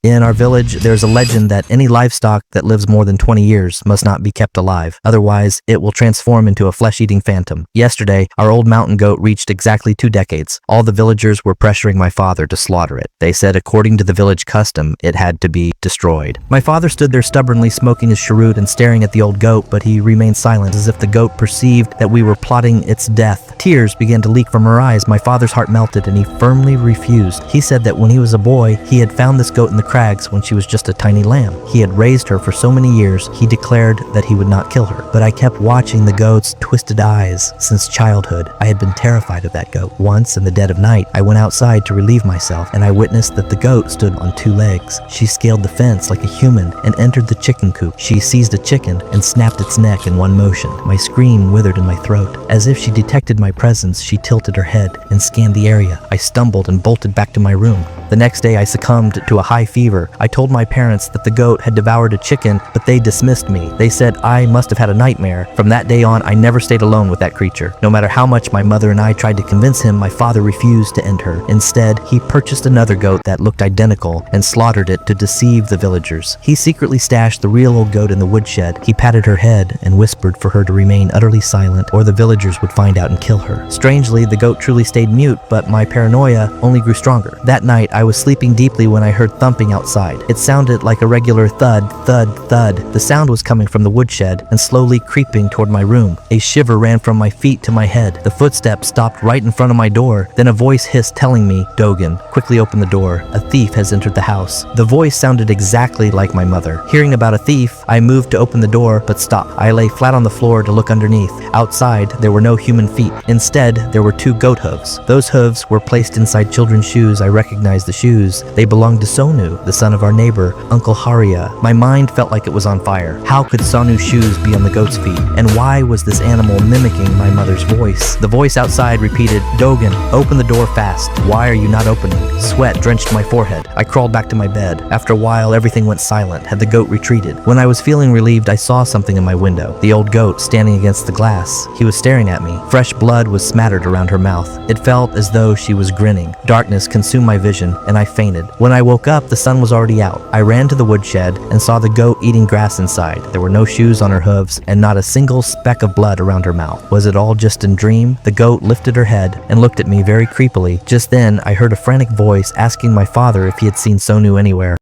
In our village, there's a legend that any livestock that lives more than 20 years must not be kept alive. Otherwise, it will transform into a flesh-eating phantom. Yesterday, our old mountain goat reached exactly 2 decades. All the villagers were pressuring my father to slaughter it. They said according to the village custom, it had to be destroyed. My father stood there stubbornly smoking his cheroot and staring at the old goat, but he remained silent as if the goat perceived that we were plotting its death. Tears began to leak from her eyes. My father's heart melted and he firmly refused. He said that when he was a boy, he had found this goat in the crags when she was just a tiny lamb. He had raised her for so many years, he declared that he would not kill her. But I kept watching the goat's twisted eyes since childhood. I had been terrified of that goat. Once in the dead of night, I went outside to relieve myself and I witnessed that the goat stood on 2 legs. She scaled the fence like a human and entered the chicken coop. She seized a chicken and snapped its neck in one motion. My scream withered in my throat. As if she detected my presence, she tilted her head and scanned the area. I stumbled and bolted back to my room. The next day, I succumbed to a high fever. I told my parents that the goat had devoured a chicken, but they dismissed me. They said I must have had a nightmare. From that day on, I never stayed alone with that creature. No matter how much my mother and I tried to convince him, my father refused to end her. Instead, he purchased another goat that looked identical and slaughtered it to deceive the villagers. He secretly stashed the real old goat in the woodshed. He patted her head and whispered for her to remain utterly silent, or the villagers would find out and kill her. Strangely, the goat truly stayed mute, but my paranoia only grew stronger. That night, I was sleeping deeply when I heard thumping outside. It sounded like a regular thud, thud, thud. The sound was coming from the woodshed and slowly creeping toward my room. A shiver ran from my feet to my head. The footsteps stopped right in front of my door. Then a voice hissed telling me, "Dogen, quickly open the door. A thief has entered the house." The voice sounded exactly like my mother. Hearing about a thief, I moved to open the door, but stopped. I lay flat on the floor to look underneath. Outside, there were no human feet. Instead, there were 2 goat hooves. Those hooves were placed inside children's shoes. I recognized the shoes. They belonged to Sonu, the son of our neighbor, Uncle Haria. My mind felt like it was on fire. How could Sonu's shoes be on the goat's feet? And why was this animal mimicking my mother's voice? The voice outside repeated, "Dogen, open the door fast. Why are you not opening?" Sweat drenched my forehead. I crawled back to my bed. After a while, everything went silent. Had the goat retreated? When I was feeling relieved, I saw something in my window. The old goat standing against the glass. He was staring at me. Fresh blood was smattered around her mouth. It felt as though she was grinning. Darkness consumed my vision, and I fainted. When I woke up, the sun was already out. I ran to the woodshed and saw the goat eating grass inside. There were no shoes on her hooves and not a single speck of blood around her mouth. Was it all just a dream? The goat lifted her head and looked at me very creepily. Just then, I heard a frantic voice asking my father if he had seen Sonu anywhere.